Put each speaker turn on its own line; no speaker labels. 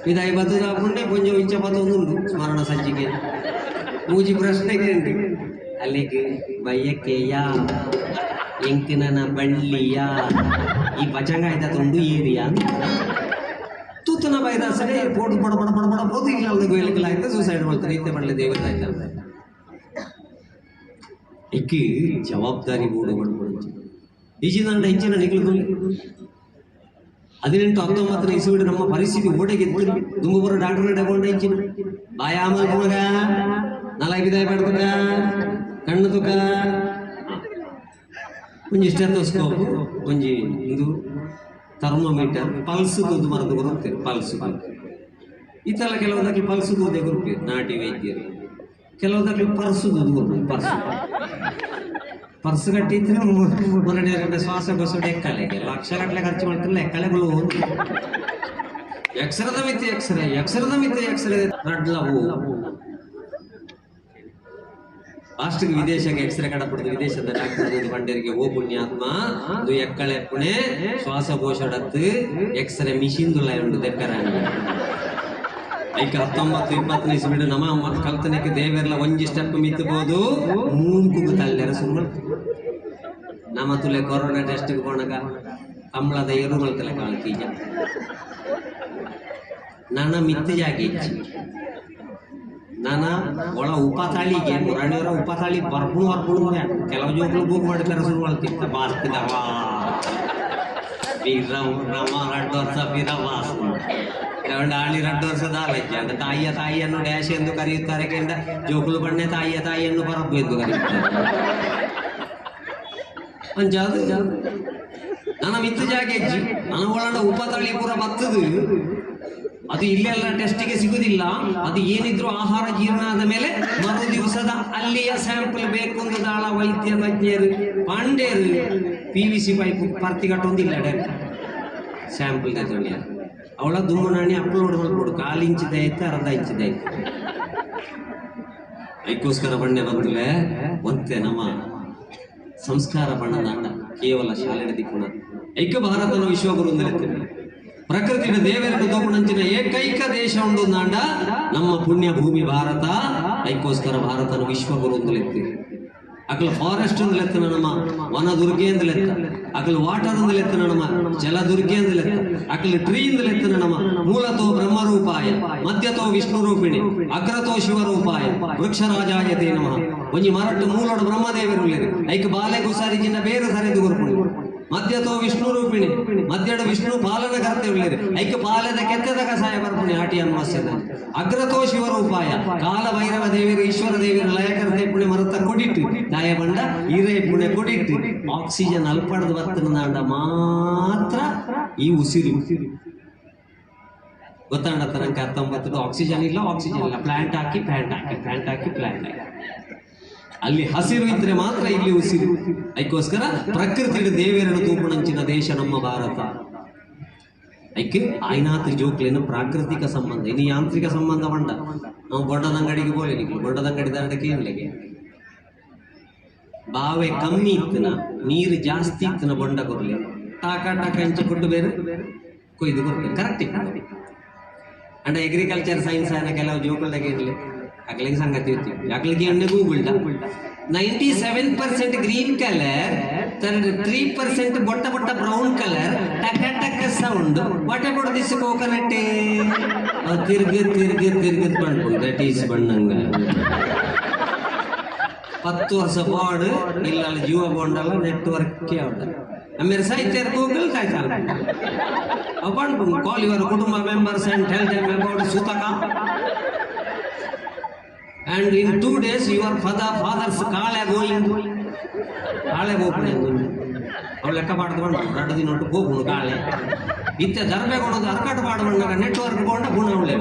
ವಿದಾಯ ಬತ್ತದ ಪುಣ್ಯ ಕೊಂಚ ಇಂಚ ಬತ್ತೊಂದುಂಡು ಸ್ಮರಣ ಸಂಚಿಕೆ ಮೂಜಿ ಪ್ರಶ್ನೆಗೆ ಅಲ್ಲಿಗೆ ಬಯ್ಯಕ್ಕೆಯಾ ಎಂಕನ ಬಳ್ಳಿಯ ಈ ಪಚಂಗ ಆಯ್ತಾ ತುಂಡು ಏರಿಯಾ ತೂತನ ಬೈದ ಸರಿ ಪೋಟ್ ಬಡ ಬಡ ಬಡ ಬಡ ಬೋದು ಇಲ್ಲ ಅಲ್ಲಿಗೆ ಹೇಳಿಕಲ್ಲ ಆಯ್ತಾ ಸೂಸೈಡ್ ಮಾಡ್ತಾರೆ ಇತ್ತೆ ಮಾಡಲಿ ದೇವರ ಆಯ್ತಾ ಇಕ್ಕಿ ಜವಾಬ್ದಾರಿ ಬೋರ್ಡು ಮಾಡ್ಕೊಂಡು ಈಜಿನ ಹೆಚ್ಚಿನ ನಿಗಲು 18-19 ಇಸುವಿಡ ನಮ್ಮ ಪರಿಸ್ಥಿತಿ ಓಡೆಗೆದ್ದು ತುಂಬುಬರ ಡಾಕ್ಟರ್ ಡಗೊಂಡ ಹೆಚ್ಚಿನ ಬಾಯಾಮಲ್ ಮಗ ನಲೈ ಬಿದಾಯ ಪಡ್ತುಕ ಕಣ್ಣು ತುಕ ಒಂಜಿ ಸ್ಟೆಥೋಸ್ಕೋಪ್ ಒಂಜಿ ಇದು ಥರ್ಮೋಮೀಟರ್ ಪಲ್ಸ್ ತೂದು ಮರದು ಬರುತ್ತೇವೆ ಪಲ್ಸ್ ಇತ್ತೆಲ್ಲ ಕೆಲವುದಕ್ಕೆ ಪಲ್ಸ್ ತೂದೆ ಗುರುಪೇರು ನಾಟಿ ವೈದ್ಯರು ಕೆಲವುದಕ್ಕೆ ಪರ್ಸು ತೂದು ಬರುದು ಪರ್ಸ್ ಕಟ್ಟಿದ್ರೆ ಹೊರಡೆ ಶ್ವಾಸಕೋಶದ ಎಕ್ಕಳೆಗೆ ಲಕ್ಷಗಟ್ಟಲೆ ಖರ್ಚು ಮಾಡ್ತಿರಲ್ಲ ಎಕ್ಕಳೆಗಳು ಎಕ್ಸರದ ಮಿತಿ ಎಕ್ಸರೆ ನಡ್ಲವು ಲಾಸ್ಟ್ಗೆ ವಿದೇಶಕ್ಕೆ ಎಕ್ಸ್ರೇ ಕಡಪಡ್ದು ವಿದೇಶದ ಡಾಕ್ಟರ್ ಬಂಡರಿಗೆ ಓ ಪುಣ್ಯಾತ್ಮ ಅದು ಎಕ್ಕಳೆ ಪುಣೆ ಶ್ವಾಸಕೋಶಡತ್ತು ಎಕ್ಸ್ರೇ ಮಿಷಿನ್ ದುಲ್ಲ ಉಂಟು ತೆಕ್ಕರ ಐಕ 19-20 ಇಸ್ವಿಡು ನಮ್ಮ ಕಲ್ತನಕ್ಕೆ ದೇವೆರ್ಲ ಒಂಜಿ ಸ್ಟೆಪ್ ಮಿತ್ತಬಹುದು ಮೂಂಕು ತಳ್ಳ್ಯಾರ ಸುಮ್ಮನೆ ನಮ್ಮ ತುಲೆ ಕೊರೋನಾ ಟೆಸ್ಟ್ಗೆ ಹೋಣಗ ಕಂಬಳದ ಎರುಗಳ್ತಲೆ ಕಾಳ್ತೀಜ ನನ್ನ ಮಿತ್ತು ಜಾಗಿ ನಾನ ಒಳ ಉಪತಾಳಿಗೆ ಮುರಾಣಿಯವರ ಉಪತಾಳಿ ಬರ್ಕೊಂಡು ಕೆಲವು ಜೋಕ್ಳು ಬೂಕ್ ಮಾಡ್ತಾರೆ ಶುರು ಮಾಡ್ತಿರ್ತ ಬಾಸ್ತಿದವ ರಮ 2 ವರ್ಷ ಬಿರವಾಸ ಆಳಿ 2 ವರ್ಷದ ಆಲಜ್ಜ ಅಂತ ತಾಯಿಯನ್ನು ಡ್ಯಾಶ್ ಎಂದು ಕರೆಯುತ್ತಾರೆ ಕೆಂಡ ಜೋಕುಲು ಬಣ್ಣೆ ತಾಯಿಯನ್ನು ಪರಬ್ಬು ಎಂದು ಕರೆಯುತ್ತಾರೆ ಅಂಜಾದು ನನ್ನ ಮಿತ್ತು ಜಾಗೆಜ್ಜಿ ನನ್ನ ಒಳನ ಉಪತಳಿ ಪೂರ ಬತ್ತದು ಅದು ಇಲ್ಲೆಲ್ಲ ಟೆಸ್ಟಿಗೆ ಸಿಗುದಿಲ್ಲ ಅದು ಏನಿದ್ರು ಆಹಾರ ಜೀರ್ಣ ಆದ ಮೇಲೆ ಮರು ದಿವಸದ ಅಲ್ಲಿಯ ಸ್ಯಾಂಪಲ್ ಬೇಕು ಅಂತ ದಾಳ ವೈದ್ಯ ತಜ್ಞರು ಪಾಂಡೇರು PVC ಪೈಪ್ ಪರ್ತಿಗಟ್ಟೊಂದಿಲ್ಲ ಸ್ಯಾಂಪಲ್ ತಗೊಂಡ್ಯ ಅವಳ ದುಮ್ಮನಾಣಿ ಅಪ್ಲೋಡ್ ಮಾಡ್ಕೊಡು 1/4 ಇಂಚಿದೆ ಐತೆ ಅರ್ಧ ಇಂಚಿದೆ ಐತೆ ಅದಕ್ಕೋಸ್ಕರ ಬಣ್ಣೆ ಬಂದಲೆ ಮತ್ತೆ ನಮ್ಮ ಸಂಸ್ಕಾರ ಬಣ್ಣದಾಂಡ ಕೇವಲ ಶಾಲೆ ದಿಕ್ಕುಣ ಐಕ ಭಾರತನ ವಿಶ್ವಗುರು ಅಂದಿರುತ್ತೇವೆ ಪ್ರಕೃತಿಯ ದೇವರನ್ನು ತಗೊಂಡಂಚಿನ ಏಕೈಕ ದೇಶ ಉಂಡು ನಾಂಡ ನಮ್ಮ ಪುಣ್ಯ ಭೂಮಿ ಭಾರತ ಅದಕ್ಕೋಸ್ಕರ ಭಾರತನ ವಿಶ್ವಗುರು ಅಂದಲೆತ್ತೀವಿ ಅಕಲ್ ಫಾರೆಸ್ಟ್ ಅಂದಲೆತ್ತನ ನಮ್ಮ ವನ ದುರ್ಗೆ ಅಂದಲೆತ್ತ ಅಕಲ್ ವಾಟರ್ ಅಂದಲೆತ್ತನ ನಮ್ಮ ಜಲ ದುರ್ಗೆ ಅಂದಲೆತ್ತ ಅಕಲ್ ಟ್ರೀ ಅಂದಲೆತ್ತನ ನಮ್ಮ ಮೂಲತೋ ಬ್ರಹ್ಮರೂಪಾಯ ಮಧ್ಯತೋ ವಿಷ್ಣು ರೂಪಿಣಿ ಅಗ್ರತೋ ಶಿವರೂಪಾಯ ವೃಕ್ಷರಾಜಾಯತೆ ನಮಃ ಒಂಜಿ ಮರಟ್ಟು ಮೂಲೋಡು ಬ್ರಹ್ಮದೇವರು ಐಕ ಬಾಲೆ ಗುಸಾರಿ ಜಿನ್ನ ಬೇರೆ ಸರಿದು ಗುರುಪುಣಿ ಮಧ್ಯತೋ ವಿಷ್ಣು ರೂಪಿಣಿ ಮಧ್ಯಡು ವಿಷ್ಣು ಪಾಲನ ಕರ್ತೆ ಉಳ್ಳೇರಿ ಐಕ ಪಾಲದ ಕೆತ್ತದ ಕಸಾಯ ಬರ್ಪುಣಿ ಆಟಿ ಅನ್ವಸ್ಯದ ಅಗ್ರತೋ ಶಿವರೂಪಾಯ ಕಾಲ ಭೈರವ ದೇವಿರು ಈಶ್ವರ ದೇವಿರು ಲಯ ಕರ್ತೆ ಪುಣೆ ಮರತ ಕೊಡಿಟ್ಟು ದಾಯ ಬಂಡ ಈರೇ ಪುಣೆ ಕೊಡಿಟ್ಟು ಆಕ್ಸಿಜನ್ ಅಲ್ಪಡದು ಬರ್ತನಾಂಡ ಮಾತ್ರ ಈ ಉಸಿರು ಗೊತ್ತಾಂಡ ತನಕ 19 ಆಕ್ಸಿಜನ್ ಇಲ್ಲ ಪ್ಲಾಂಟ್ ಹಾಕಿ ಪ್ಲಾಂಟ್ ಅಲ್ಲಿ ಹಸಿರು ಇದ್ರೆ ಮಾತ್ರ ಇಲ್ಲಿ ಉಸಿರು ಅದಕ್ಕೋಸ್ಕರ ಪ್ರಕೃತಿಯ ದೇವೇರನ್ನು ತೂಪುಣಂಚಿನ ದೇಶ ನಮ್ಮ ಭಾರತ ಐಕೆ ಆಯ್ನಾತಿ ಜೋಕ್ಲೇನು ಪ್ರಾಕೃತಿಕ ಸಂಬಂಧ ಇನ್ನು ಯಾಂತ್ರಿಕ ಸಂಬಂಧ ಬಂಡ ನಾವು ಬೊಡ್ಡದಂಗಡಿಗೆ ಬೋಲೆ ಬೊಡ್ಡದಂಗಡಿ ದಾಂಡಕ್ಕೆ ಏನ್ಲೆಗೆ ಬಾವೆ ಕಮ್ಮಿ ಇತ್ತನ ನೀರು ಜಾಸ್ತಿ ಇತ್ತನ ಬೊಂಡ ಕೊರ್ಲಿ ಟಾಕ ಇಂಚ ಕೊಟ್ಟು ಬೇರೆ ಕೊಯ್ದು ಕೊಡ್ತೇವೆ ಕರೆಕ್ಟ್ ಅಂಡ್ ಅಗ್ರಿಕಲ್ಚರ್ ಸೈನ್ಸ್ ಅನ್ನ ಕೆಲವು ಜೋಕಲ್ದಾಗೆ ಇರಲಿ ಅಕ್ಲಿಗೆ ಸಂಗತಿ ಇರ್ತೀವಿ ಅಕ್ಲಿಗೆ ಎಣ್ಣೆ ಗೂಗಲ್ಡ 97% ಗ್ರೀನ್ ಕಲರ್ 3% ಬೊಟ್ಟ ಬ್ರೌನ್ ಕಲರ್ ಟಕ sound what about this coconut ತಿರ್ಗದ್ ಮಾಡ್ಕೊಂಡು ದಟ್ ಈಸ್ ಬಣ್ಣಂಗ 10 ವರ್ಷ ಬಾಡ್ ಇಲ್ಲ ಜೀವ ಬಾಂಡಲ್ಲ ನೆಟ್ವರ್ಕ್ ಆಮೇಲೆ ಸಾಹಿತ್ಯ ಗೂಗಲ್ ಕಾಯ್ತಾರ ಕಾಲ್ ಯುವರ್ ಕುಟುಂಬ members and tell them about ಸೂತಕ and in 2 days your father's ಕಾಳೆ ಹೋಗ್ಬಿಡಿ ಅವ್ಳು ಲೆಕ್ಕ ಮಾಡ್ಕೊಂಡು 2 ದಿನ ಒಟ್ಟು ಹೋಗ್ಬಿಡು ಕಾಳೆ ಇತ್ತೆ ದರ್ಬೆ ಕೊಡೋದು ಅರ್ಕಟ್ ಮಾಡುವಾಗ ನೆಟ್ವರ್ಕ್ ಕೊಂಡ ಗುಣ ಅವಳೆ